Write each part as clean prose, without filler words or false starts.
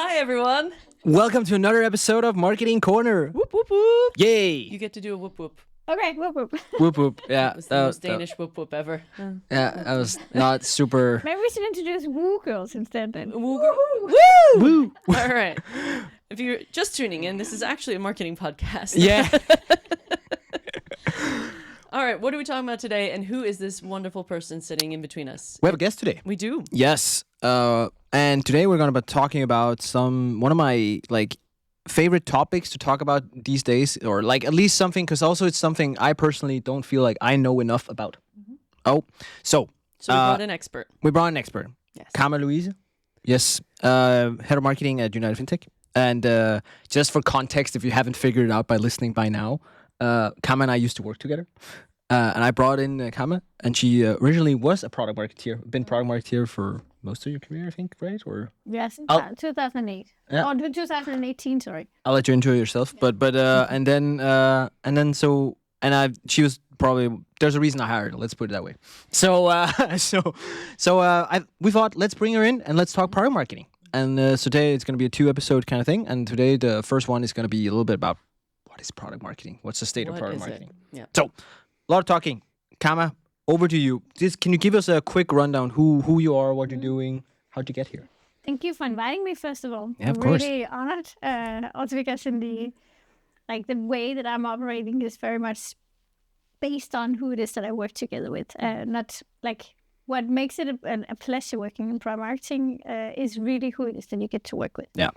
Hi, everyone. Welcome to another episode of Marketing Corner. Whoop, whoop, whoop. Yay! You get to do a whoop, whoop. Okay, whoop whoop. Whoop whoop. Yeah, It was the most Danish whoop, whoop ever. yeah, I was not super. Maybe we should introduce woo girls instead then. Woo! Woo! All right. If you're just tuning in, this is actually a marketing podcast. Yeah. All right, what are we talking about today, and who is this wonderful person sitting in between us? We have a guest today. We do. Yes. And today we're gonna be talking about one of my favorite topics to talk about these days, or at least something, because also it's something I personally don't feel like I know enough about. Mm-hmm. Oh, so we brought an expert. We brought an expert. Yes. Kamma Luise. Yes. Head of marketing at UnitedFintech. And just for context, if you haven't figured it out by listening by now, Kamma and I used to work together. And I brought in Kamma, and she originally was a product marketeer. Been product marketeer for most of your career, I think, right? Or Yes, I'll- 2008. Yeah. Oh, 2018, sorry. I'll let you enjoy yourself. But she was probably, there's a reason I hired her. Let's put it that way. So we thought, let's bring her in and let's talk product marketing. And so today it's going to be a 2-episode kind of thing. And today the first one is going to be a little bit about what is product marketing? What's the state of What product is it? marketing? Yeah. So a lot of talking. Kamma, over to you. Can you give us a quick rundown who you are, what you're doing, how'd you get here? Thank you for inviting me, first of all. Yeah, of I'm course. really honored. Also because in the way that I'm operating is very much based on who it is that I work together with. Not what makes it a pleasure working in product marketing is really who it is that you get to work with. Yeah.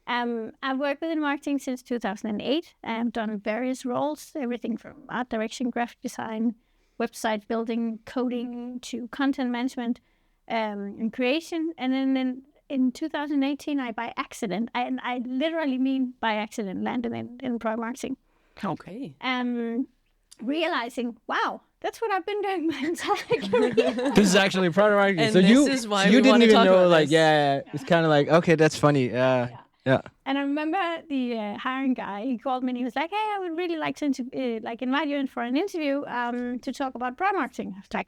I've worked within marketing since 2008. I've done various roles, everything from art direction, graphic design, website building, coding, to content management and creation. And then in 2018, I by accident, and I literally mean by accident, landed in product marketing. Okay. Realizing, wow, that's what I've been doing my entire career. This is actually product marketing. And so this is why you we didn't wanna even talk know, about this. it's kind of okay, that's funny. Yeah. And I remember the hiring guy. He called me and he was like, "Hey, I would really like to invite you in for an interview to talk about product marketing." I was like,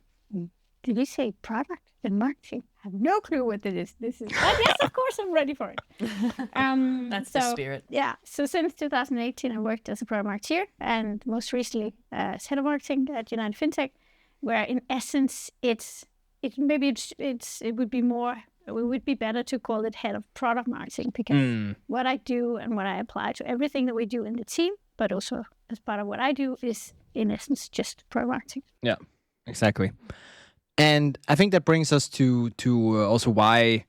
"Did you say product and marketing? I have no clue what this is." But yes, of course, I'm ready for it. That's the spirit. Yeah. So since 2018, I worked as a product marketeer, and most recently as head of marketing at UnitedFintech, where in essence it would be better to call it head of product marketing, because what I do and what I apply to everything that we do in the team, but also as part of what I do, is in essence just product marketing. Yeah, exactly. And I think that brings us to also why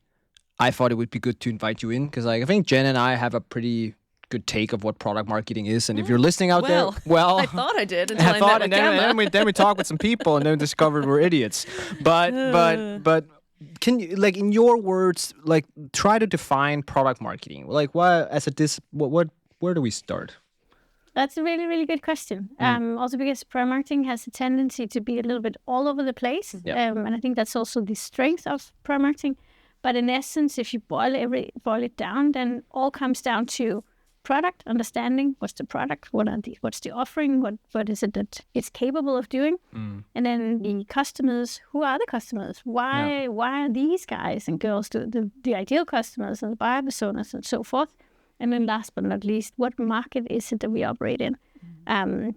I thought it would be good to invite you in, because I think Jen and I have a pretty good take of what product marketing is. And if you're listening out there, I thought I did until I met with and Kamma. then we talked with some people and then discovered we're idiots. But can you, in your words, try to define product marketing? Where do we start? That's a really, really good question. Also because product marketing has a tendency to be a little bit all over the place. Yeah. And I think that's also the strength of product marketing. But in essence, if you boil it down, then all comes down to product understanding. What's the product? What's the offering? What is it that it's capable of doing? And then the customers. Who are the customers? Why are these guys and girls the ideal customers and the buyer personas and so forth? And then last but not least, what market is it that we operate in?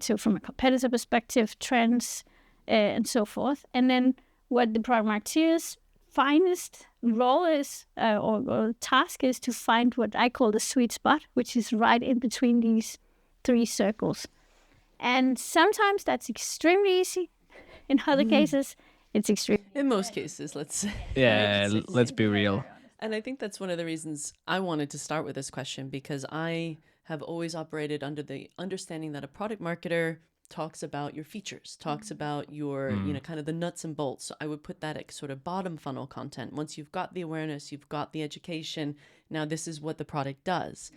So from a competitor perspective, trends, and so forth. And then what the product marketeer's finest role is, or task is, to find what I call the sweet spot, which is right in between these 3 circles. And sometimes that's extremely easy. In other cases, it's extreme. In most cases, let's say. Yeah, let's be real. And I think that's one of the reasons I wanted to start with this question, because I have always operated under the understanding that a product marketer talks about your features, talks about your, kind of the nuts and bolts. So I would put that at sort of bottom funnel content. Once you've got the awareness, you've got the education, now this is what the product does.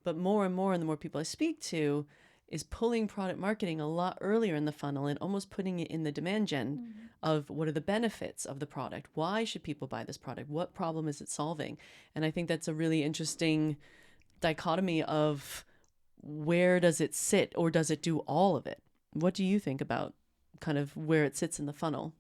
But more and the more people I speak to, is pulling product marketing a lot earlier in the funnel and almost putting it in the demand gen of what are the benefits of the product? Why should people buy this product? What problem is it solving? And I think that's a really interesting dichotomy of where does it sit, or does it do all of it? What do you think about kind of where it sits in the funnel?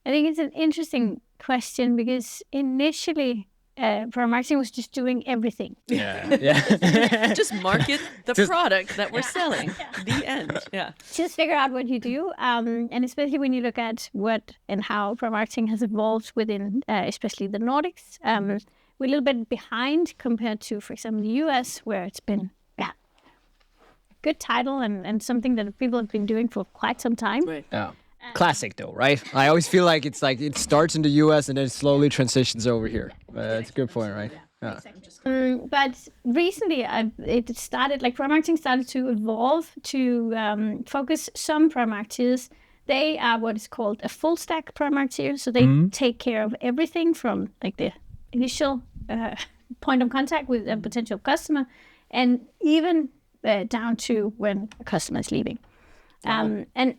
I think it's an interesting question, because initially product marketing was just doing everything. Just market the product that we're selling. The end. Yeah. Just figure out what you do, and especially when you look at what and how product marketing has evolved within, especially the Nordics. We're a little bit behind compared to, for example, the US, where it's been good title and something that people have been doing for quite some time. Right. Yeah. Classic though, right? I always feel like it's like it starts in the US and then it slowly transitions over here. That's a good point, right? Yeah. But recently, it started, like product marketing started to evolve to focus some product marketers. They are what is called a full stack product marketer. So they take care of everything from like the initial point of contact with a potential customer, and even down to when a customer is leaving. And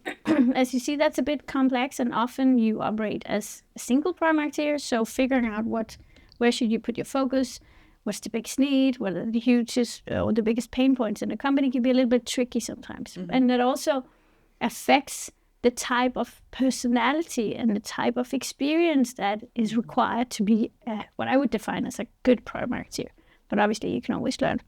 as you see, that's a bit complex, and often you operate as a single product marketer. So figuring out where should you put your focus, what's the biggest need, what are the hugest or the biggest pain points in the company can be a little bit tricky sometimes. And that also affects the type of personality and the type of experience that is required to be what I would define as a good product marketer. But obviously, you can always learn.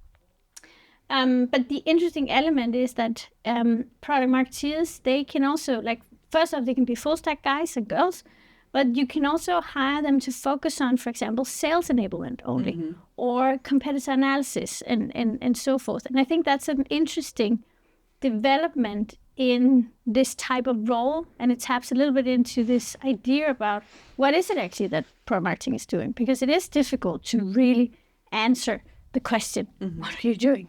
But the interesting element is that product marketeers, they can also, like, first off, they can be full stack guys and girls, but you can also hire them to focus on, for example, sales enablement only, or competitor analysis and so forth. And I think that's an interesting development in this type of role, and it taps a little bit into this idea about what is it actually that product marketing is doing, because it is difficult to really answer the question, what are you doing?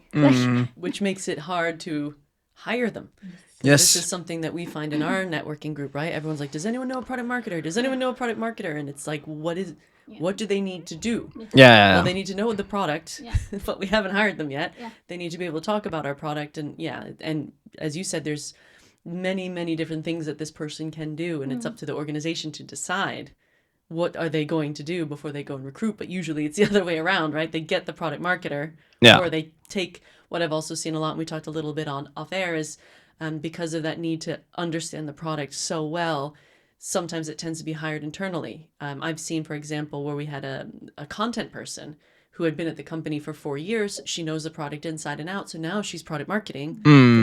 Which makes it hard to hire them. Yes. This is something that we find in our networking group, right? Everyone's like, does anyone know a product marketer? Does anyone know a product marketer? And it's like, what do they need to do? Well, they need to know the product, but we haven't hired them yet. They need to be able to talk about our product. And as you said, there's many different things that this person can do. And it's up to the organization to decide what are they going to do before they go and recruit. But usually it's the other way around, right? They get the product marketer, or they take what I've also seen a lot, and we talked a little bit on off air, is because of that need to understand the product so well, sometimes it tends to be hired internally. I've seen, for example, where we had a content person who had been at the company for 4 years. She knows the product inside and out. So now she's product marketing.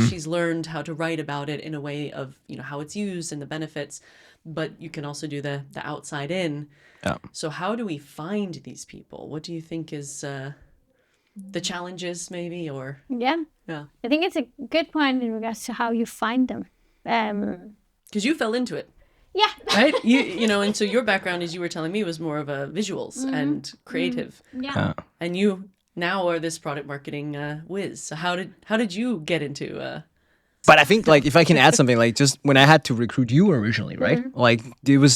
She's learned how to write about it in a way of, how it's used and the benefits. But you can also do the outside in. Yeah. So how do we find these people? What do you think is the challenges, maybe, or? Yeah. I think it's a good point in regards to how you find them. Because you fell into it. Yeah. Right? And so your background, as you were telling me, was more of a visuals and creative. Yeah. And you now are this product marketing whiz. So how did you get into But I think, like, if I can add something, like, just when I had to recruit you originally, right? Like,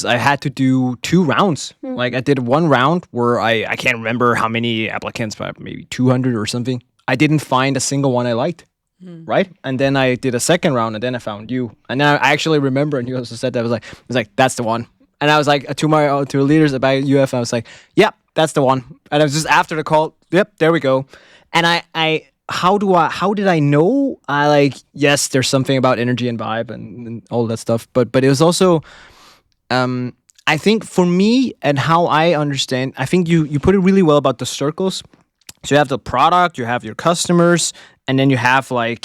I had to do 2 rounds. Like, I did 1 round where I can't remember how many applicants, but maybe 200 or something. I didn't find a single one I liked, right? And then I did a 2nd round, and then I found you. And then I actually remember, and you also said that, I was like, that's the one. And I was like, to the leaders about UF, I was like, yeah, that's the one. And I was just after the call, yep, there we go. And how did I know? Yes, there's something about energy and vibe and all that stuff. But it was also, I think for me and how I understand, I think you put it really well about the circles. So you have the product, you have your customers, and then you have what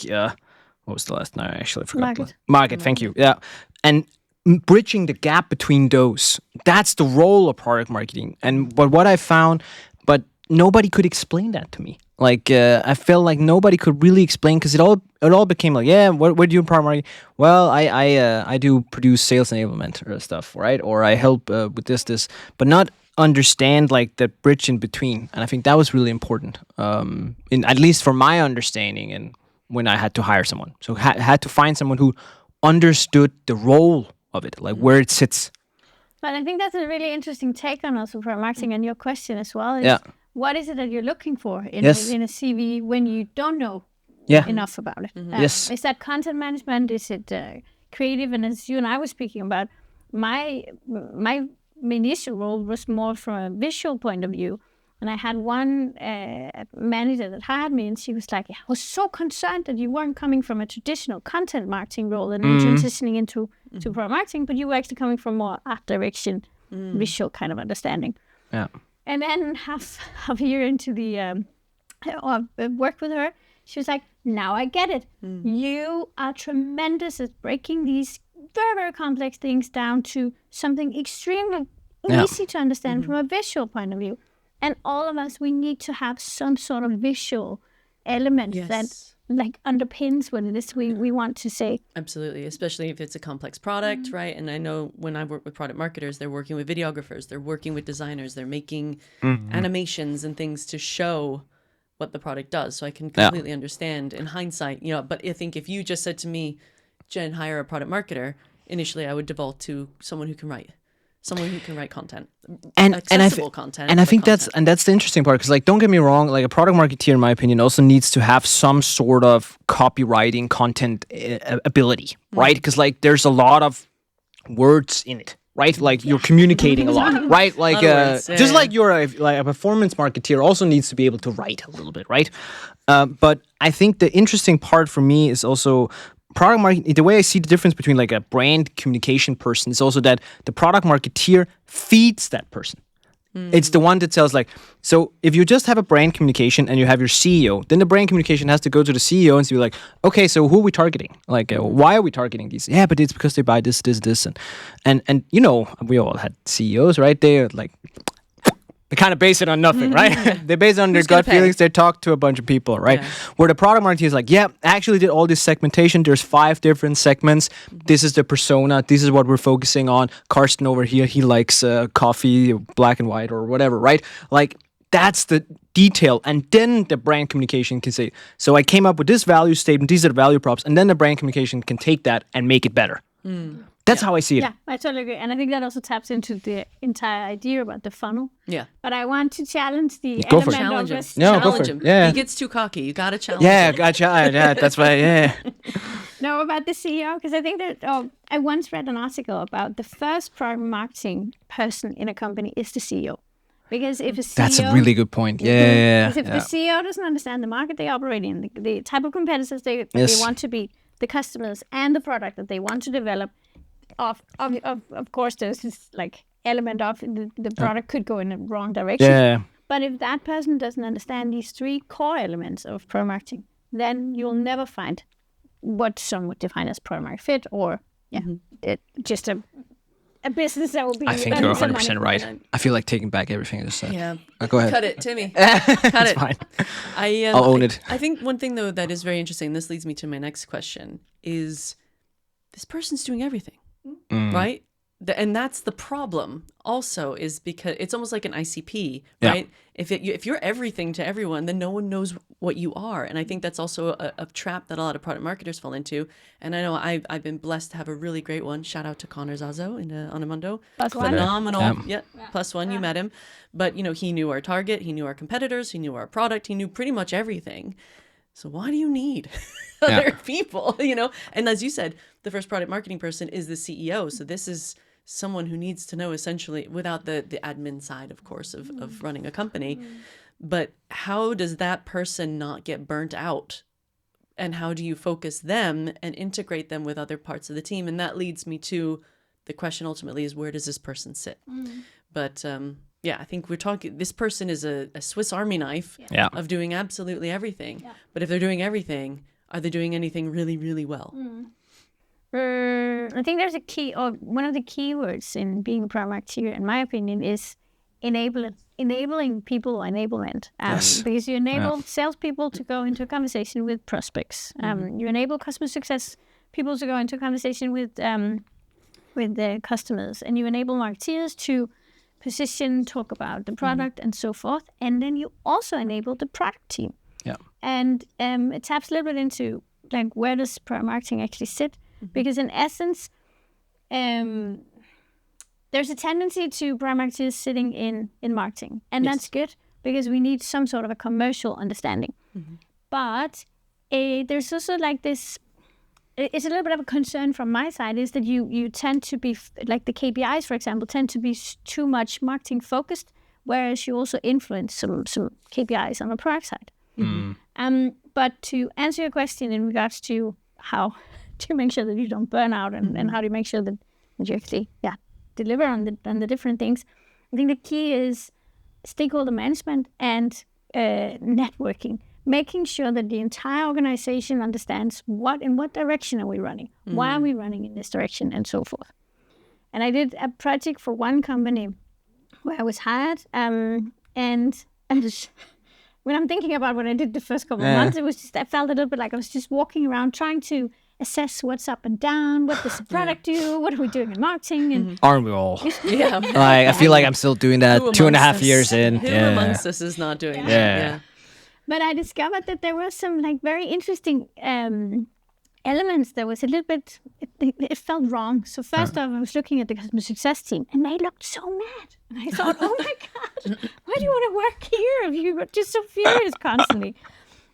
was the last? No, I actually forgot. Market, thank you. Yeah. And bridging the gap between those, that's the role of product marketing. But what I found, but nobody could explain that to me. Like, I felt like nobody could really explain, because it all became like, what do you do in product marketing? Well, I do produce sales enablement or stuff, right? Or I help with this, but not understand like the bridge in between. And I think that was really important, at least for my understanding, and when I had to hire someone. So had to find someone who understood the role of it, like where it sits. But I think that's a really interesting take on also product marketing, and your question as well. What is it that you're looking for in a CV when you don't know enough about it? Yes. Is that content management? Is it creative? And as you and I were speaking about, my initial role was more from a visual point of view. And I had one manager that hired me, and she was like, I was so concerned that you weren't coming from a traditional content marketing role and then transitioning into product marketing, but you were actually coming from more art direction, visual kind of understanding. Yeah. And then half a year into the work with her, she was like, now I get it. You are tremendous at breaking these very, very complex things down to something extremely easy to understand from a visual point of view. And all of us, we need to have some sort of visual element that like underpins what it is we want to say. Absolutely, especially if it's a complex product, right? And I know when I work with product marketers, they're working with videographers, they're working with designers, they're making animations and things to show what the product does. So I can completely understand in hindsight, but I think if you just said to me, Jen, hire a product marketer, initially I would default to someone who can write content, accessible content. And I think that's the interesting part, because like, don't get me wrong, like a product marketeer, in my opinion, also needs to have some sort of copywriting content ability, right? Because like there's a lot of words in it, right? Like you're communicating a lot, right? Like just like you're a performance marketeer also needs to be able to write a little bit, right? But I think the interesting part for me is also product marketing. The way I see the difference between like a brand communication person is also that the product marketeer feeds that person. It's the one that tells like, so if you just have a brand communication and you have your CEO, then the brand communication has to go to the CEO and be like, okay, so who are we targeting? Like, why are we targeting these? Yeah, but it's because they buy this, and we all had CEOs, right? They're like, they kind of base it on nothing, right? They base it on their gut feelings. They talk to a bunch of people, right? Yeah. Where the product marketing is like, yeah, I actually did all this segmentation. There's 5 different segments. This is the persona. This is what we're focusing on. Karsten over here, he likes coffee, black and white or whatever, right? Like, that's the detail. And then the brand communication can say, so I came up with this value statement. These are the value props. And then the brand communication can take that and make it better. That's how I see it. Yeah, I totally agree. And I think that also taps into the entire idea about the funnel. Yeah. But I want to challenge the go for it. element of Challenge him. Yeah. He gets too cocky. You got to challenge him. Yeah, that's why, yeah. No, about the CEO, because I think that I once read an article about the first product marketing person in a company is the CEO. Because if a CEO... That's a really good point. Yeah. Because if the CEO doesn't understand the market they operate in, the type of competitors they want to be, the customers and the product that they want to develop, of course, there's this like element of the product could go in the wrong direction. Yeah. But if that person doesn't understand these 3 core elements of product marketing, then you'll never find what some would define as product market fit, or just a business that will be. I think you're 100% right. I feel like taking back everything I just said. Yeah. Go ahead. Cut it, Timmy. Cut it. Fine. I'll own it. I think one thing though that is very interesting. This leads me to my next question: is this person's doing everything? Right? And that's the problem also, is because it's almost like an ICP, right? If you're everything to everyone, then no one knows what you are. And I think that's also a trap that a lot of product marketers fall into. And I know I've been blessed to have a really great one. Shout out to Connor Zazo on Amando. Phenomenal. +1, you met him. But, he knew our target. He knew our competitors. He knew our product. He knew pretty much everything. So why do you need other people, And as you said, the first product marketing person is the CEO. So this is someone who needs to know, essentially, without the admin side, of course, of running a company. But how does that person not get burnt out? And how do you focus them and integrate them with other parts of the team? And that leads me to the question ultimately is, where does this person sit? But I think we're talking, this person is a Swiss Army knife of doing absolutely everything. Yeah. But if they're doing everything, are they doing anything really, really well? I think there's a key, or one of the key words in being a product marketer, in my opinion, is enabling people, or enablement. Because you enable salespeople to go into a conversation with prospects. You enable customer success people to go into a conversation with the customers, and you enable marketeers to position, talk about the product, and so forth. And then you also enable the product team. Yeah. And it taps a little bit into like, where does product marketing actually sit? Because in essence, there's a tendency to product marketers sitting in marketing, and that's good because we need some sort of a commercial understanding. But there's also like this. It's a little bit of a concern from my side, is that you tend to be like the KPIs, for example, tend to be too much marketing focused, whereas you also influence some KPIs on the product side. But to answer your question in regards to how to make sure that you don't burn out, and how do you make sure that you actually deliver on the different things, I think the key is stakeholder management, and networking, making sure that the entire organization understands in what direction are we running, why are we running in this direction, and so forth. And I did a project for one company where I was hired, and when I'm thinking about what I did the first couple of months, it was just, I felt a little bit like I was just walking around trying to assess what's up and down, what does the product do, what are we doing in marketing, and Aren't we all? Yeah. Like, I feel like I'm still doing that Who 2.5 amongst years us- in. Who Yeah. amongst us is not doing that? Yeah. But I discovered that there were some like very interesting elements that was a little bit, it felt wrong. So first off, I was looking at the customer success team, and they looked so mad. And I thought, oh my God, why do you want to work here if you're just so furious constantly?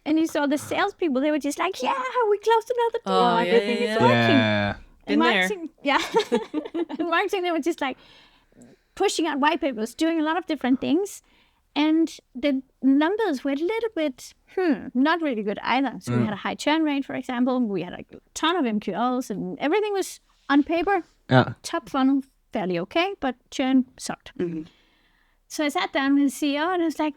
And you saw the salespeople, they were just like, yeah, we closed another deal. Oh, yeah, Everything yeah, is yeah. working. Yeah. And Been there. marketing, yeah. In marketing, they were just like pushing out white papers, doing a lot of different things. And the numbers were a little bit, not really good either. So we had a high churn rate, for example. We had a ton of MQLs, and everything was on paper, top funnel, fairly okay, but churn sucked. So I sat down with the CEO and I was like,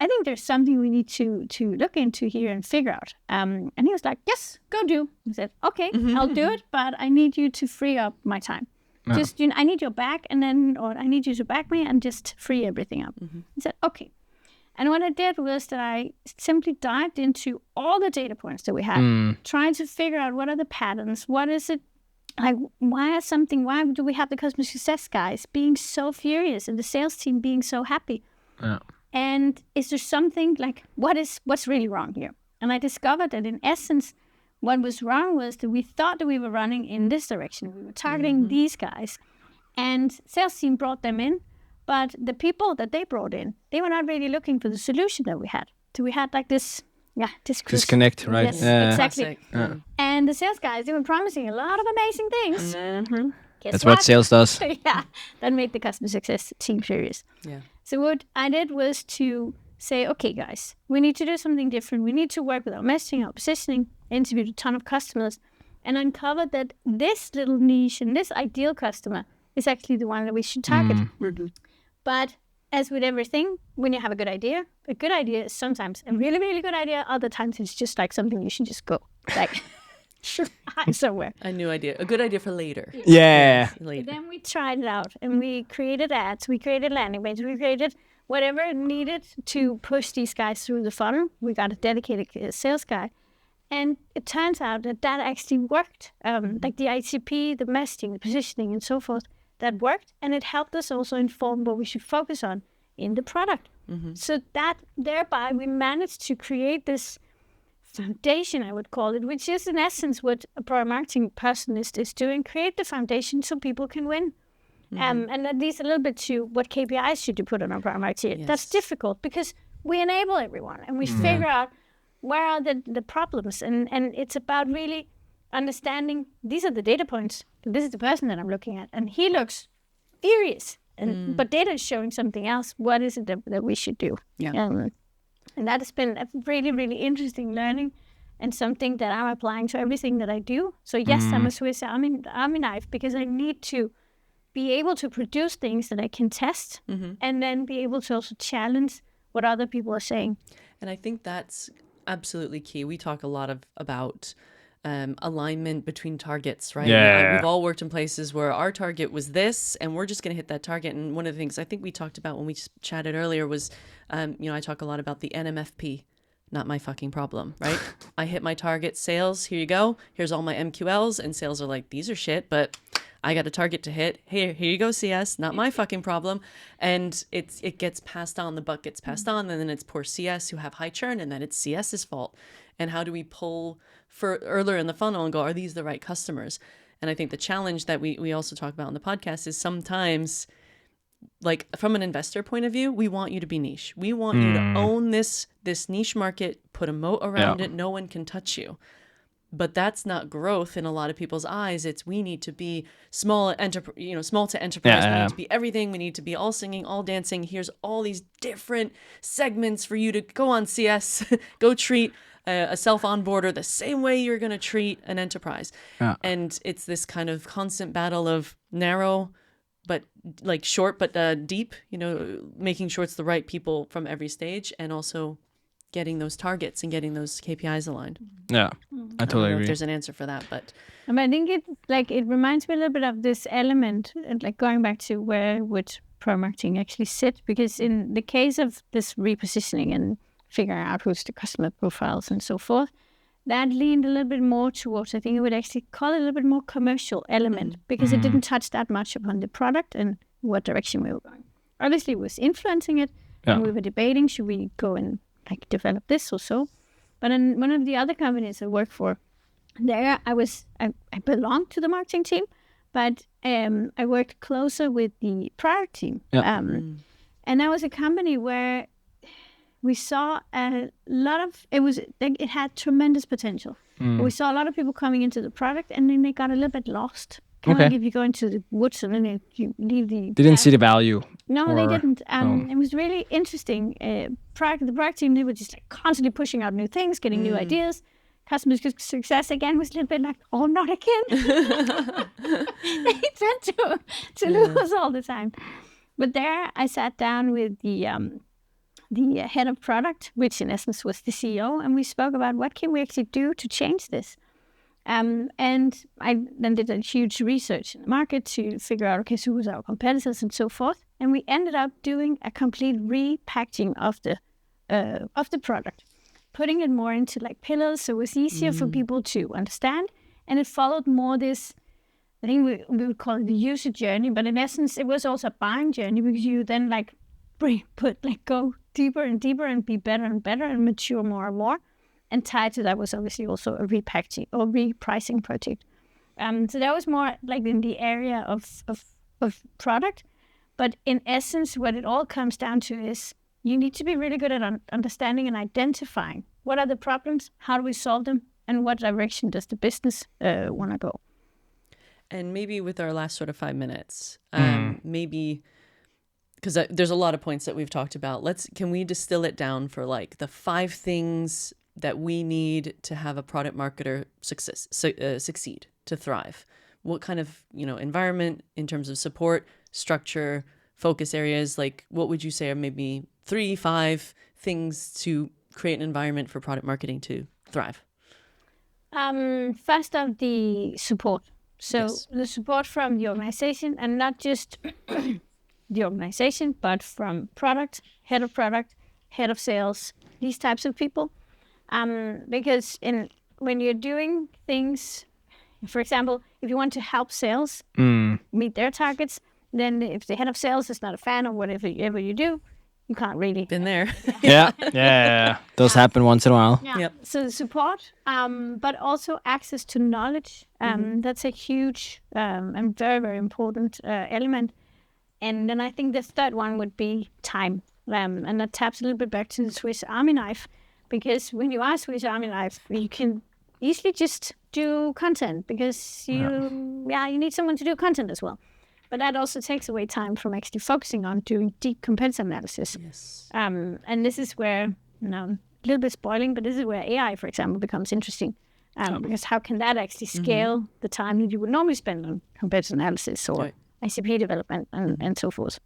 I think there's something we need to look into here and figure out. And he was like, yes, go do. I said, okay, I'll do it, but I need you to free up my time. Just, I need your back, or I need you to back me and just free everything up. He said, okay. And what I did was that I simply dived into all the data points that we had, trying to figure out what are the patterns, what is it, like, why do we have the customer success guys being so furious and the sales team being so happy? And is there something like, what's really wrong here? And I discovered that in essence, what was wrong was that we thought that we were running in this direction. We were targeting these guys, and sales team brought them in, but the people that they brought in, they were not really looking for the solution that we had. So we had like this disconnect, right? Yes, exactly. Classic. And the sales guys, they were promising a lot of amazing things. Guess That's what sales does. Yeah, that made the customer success team furious. Yeah. So what I did was to say, okay, guys, we need to do something different. We need to work with our messaging, our positioning, interviewed a ton of customers, and uncovered that this little niche and this ideal customer is actually the one that we should target. But as with everything, when you have a good idea is sometimes a really, really good idea. Other times it's just like something you should just go like hide somewhere. A new idea. A good idea for later. Yeah. Later. Then we tried it out and we created ads, we created landing pages, we created whatever needed to push these guys through the funnel. We got a dedicated sales guy. And it turns out that actually worked. Like the ICP, the messaging, the positioning, and so forth, that worked. And it helped us also inform what we should focus on in the product. So that thereby we managed to create this foundation, I would call it, which is in essence what a product marketing person is doing, create the foundation so people can win. And that leads a little bit to what KPIs should you put on a product marketing. Yes. That's difficult because we enable everyone and we figure out where are the problems. And it's about really understanding these are the data points. This is the person that I'm looking at. And he looks furious. But data is showing something else. What is it that we should do? Yeah. And that has been a really, really interesting learning and something that I'm applying to everything that I do. So yes, I'm a Swiss Army knife because I need to be able to produce things that I can test and then be able to also challenge what other people are saying. And I think that's absolutely key. We talk a lot about alignment between targets, right? Yeah. We've all worked in places where our target was this and we're just going to hit that target. And one of the things I think we talked about when we chatted earlier was, I talk a lot about the NMFP, not my fucking problem, right? I hit my target sales. Here you go. Here's all my MQLs. And sales are like, these are shit, but I got a target to hit. Here you go, CS, not my fucking problem. And it gets passed on, the buck gets passed on, and then it's poor CS who have high churn, and then it's CS's fault. And how do we pull for earlier in the funnel and go, are these the right customers? And I think the challenge that we also talk about on the podcast is sometimes, like from an investor point of view, we want you to be niche. We want you to own this niche market, put a moat around it, no one can touch you. But that's not growth in a lot of people's eyes. It's we need to be small to enterprise. We need to be everything. We need to be all singing, all dancing. Here's all these different segments for you to go on CS, go treat a self-onboarder the same way you're going to treat an enterprise. And it's this kind of constant battle of narrow, but like short but deep, making sure it's the right people from every stage, and also getting those targets and getting those KPIs aligned. Yeah, I I totally don't know agree. if there's an answer for that, but I think it reminds me a little bit of this element, like going back to where would product marketing actually sit, because in the case of this repositioning and figuring out who's the customer profiles and so forth, that leaned a little bit more towards, I think I would actually call it a little bit more commercial element, because it didn't touch that much upon the product and what direction we were going. Obviously, it was influencing it, and we were debating, should we go and like develop this or so. But in one of the other companies I worked for, there I belonged to the marketing team, but I worked closer with the product team. And that was a company where we saw a lot of, it had tremendous potential. We saw a lot of people coming into the product, and then they got a little bit lost. Kind of like if you go into the woods and then you leave the... They didn't see the value. No, they didn't. It was really interesting. The product team, they were just like constantly pushing out new things, getting new ideas. Customer success again was a little bit like, oh, not again. They tend to lose all the time. But there, I sat down with the head of product, which in essence was the CEO, and we spoke about what can we actually do to change this. And I then did a huge research in the market to figure out, okay, so who's our competitors and so forth. And we ended up doing a complete repackaging of the product, putting it more into like pillars, so it was easier for people to understand. And it followed more this, I think we would call it the user journey, but in essence, it was also a buying journey, because you then like go deeper and deeper and be better and better and mature more and more. And tied to that was obviously also a repackaging or repricing project. So that was more like in the area of product. But in essence, what it all comes down to is you need to be really good at understanding and identifying what are the problems, how do we solve them, and what direction does the business want to go. And maybe with our last sort of 5 minutes, maybe, because there's a lot of points that we've talked about. Can we distill it down for like the 5 things that we need to have a product marketer succeed, to thrive? What kind of environment in terms of support, structure, focus areas? Like, what would you say are maybe 3, 5 things to create an environment for product marketing to thrive? First of the support. So the support from the organization, and not just the organization, but from product, head of sales, these types of people. Because when you're doing things, for example, if you want to help sales meet their targets, then if the head of sales is not a fan of whatever you do, you can't really. Been there. Yeah. Those happen once in a while. Yeah. Yep. So the support, but also access to knowledge. That's a huge and very, very important element. And then I think the third one would be time. And that taps a little bit back to the Swiss Army knife. Because when you are Swiss Army knife, you can easily just do content, because you need someone to do content as well. But that also takes away time from actually focusing on doing deep competitor analysis. Yes. And this is where, a little bit spoiling, but this is where AI, for example, becomes interesting. Because how can that actually scale the time that you would normally spend on competitor analysis or ICP development and so forth?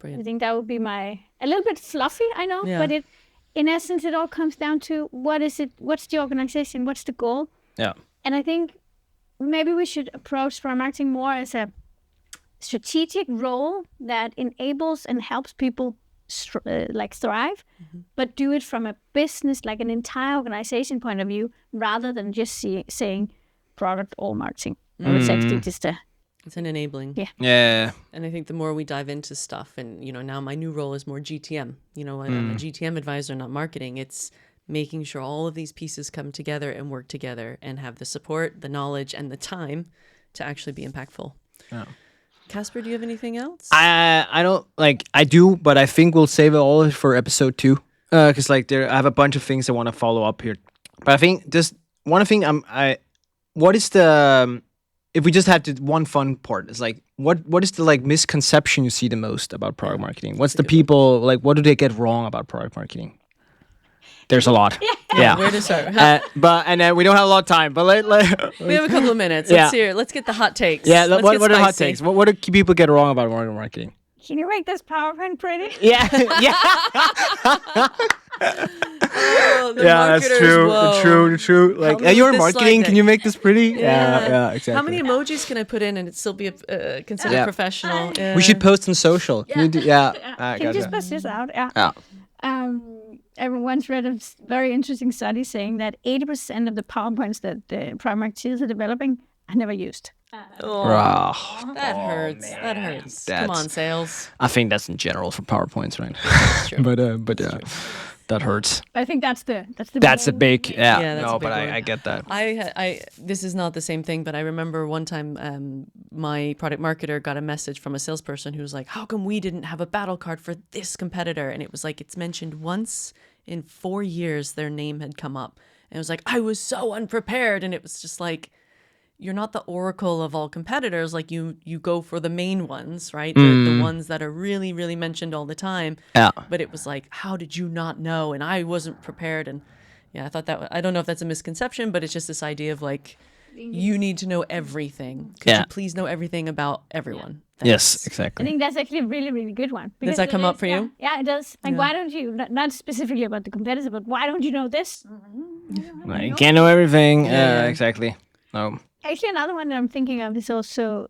Brilliant. I think that would be a little bit fluffy, I know, but in essence, it all comes down to what's the organization, what's the goal? Yeah. And I think maybe we should approach product marketing more as a strategic role that enables and helps people thrive, but do it from a business, like an entire organization point of view, rather than just saying product or marketing. It's actually just it's an enabling. Yeah. And I think the more we dive into stuff, and now my new role is more GTM. I'm a GTM advisor, not marketing. It's making sure all of these pieces come together and work together and have the support, the knowledge, and the time to actually be impactful. Yeah. Casper, do you have anything else? I don't I do, but I think we'll save it all for episode 2. Because I have a bunch of things I want to follow up here. But I think just one thing what is the if we just had to one fun part, it's like what is the misconception you see the most about product marketing? What's the people what do they get wrong about product marketing? There's a lot. Yeah. Where to start? We don't have a lot of time, but We have a couple of minutes. Let's get the hot takes. Yeah, Let's what get are the hot spicy. takes? What do people get wrong about marketing? Can you make this PowerPoint pretty? Yeah, yeah. Oh, the Yeah, that's marketers, true. whoa. True. Like, me you're in with this slide marketing. deck. Can you make this pretty? Yeah, exactly. How many emojis can I put in and it still be considered professional? We should post on social. Can you do, Can you just pass this out? Yeah. Yeah. I once read a very interesting study saying that 80% of the PowerPoints that the product marketers are developing are never used. That hurts. That hurts. Come on, sales. I think that's in general for PowerPoints, right? That's true. But that hurts. I think that's the That's a big Yeah, that's no, a big but one. I get that. I this is not the same thing, but I remember one time my product marketer got a message from a salesperson who was like, "How come we didn't have a battle card for this competitor?" And it was like it's mentioned once in 4 years their name had come up, and it was like I was so unprepared, and it was just like. You're not the oracle of all competitors. Like you go for the main ones, right? The ones that are really, really mentioned all the time. Yeah. But it was like, how did you not know? And I wasn't prepared. And yeah, I thought that, I don't know if that's a misconception, but it's just this idea of like, you need to know everything. Could you please know everything about everyone? Yes, I exactly. think that's actually a really, really good one. Does that come up for you? Yeah, it does. Like, why don't you, not specifically about the competitor, but why don't you know this? You can't know everything. Exactly. No. Actually, another one that I'm thinking of is also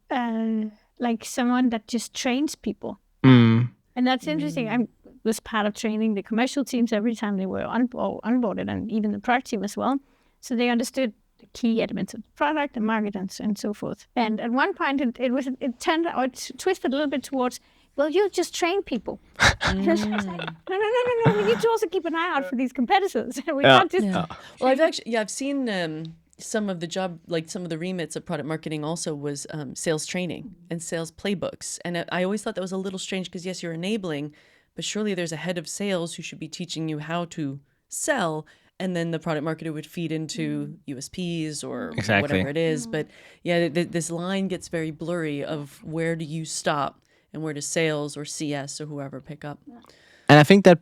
like someone that just trains people. And that's interesting. I was part of training the commercial teams every time they were onboarded, and even the product team as well. So they understood the key elements of the product and market and so forth. And at one point, it turned out, it twisted a little bit towards, well, you just train people. And I was like, no. We need to also keep an eye out for these competitors. We can't just... Well, I've seen some of the some of the remits of product marketing also was sales training and sales playbooks. And I always thought that was a little strange because yes, you're enabling, but surely there's a head of sales who should be teaching you how to sell. And then the product marketer would feed into USPs or whatever it is. But yeah, this line gets very blurry of where do you stop and where does sales or CS or whoever pick up. And I think that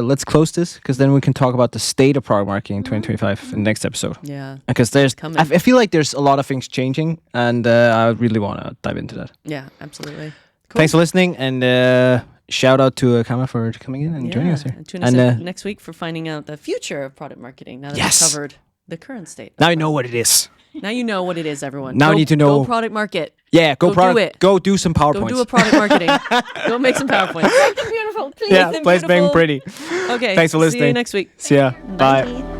let's close this because then we can talk about the state of product marketing in 2025 in the next episode. Yeah. Because I feel like there's a lot of things changing, and I really want to dive into that. Yeah, absolutely. Cool. Thanks for listening, and shout out to Kamma for coming in and joining us here. And tune us in next week for finding out the future of product marketing. Now that we've covered the current state. Now you know what it is. Now you know what it is, everyone. Now you need to know. Go product market. Yeah, go do it. Go do some PowerPoints. Go do a product marketing. Go make some PowerPoints. Beautiful. Please. Yeah, please make them pretty. Okay. Thanks for listening. See you next week. See ya. Bye.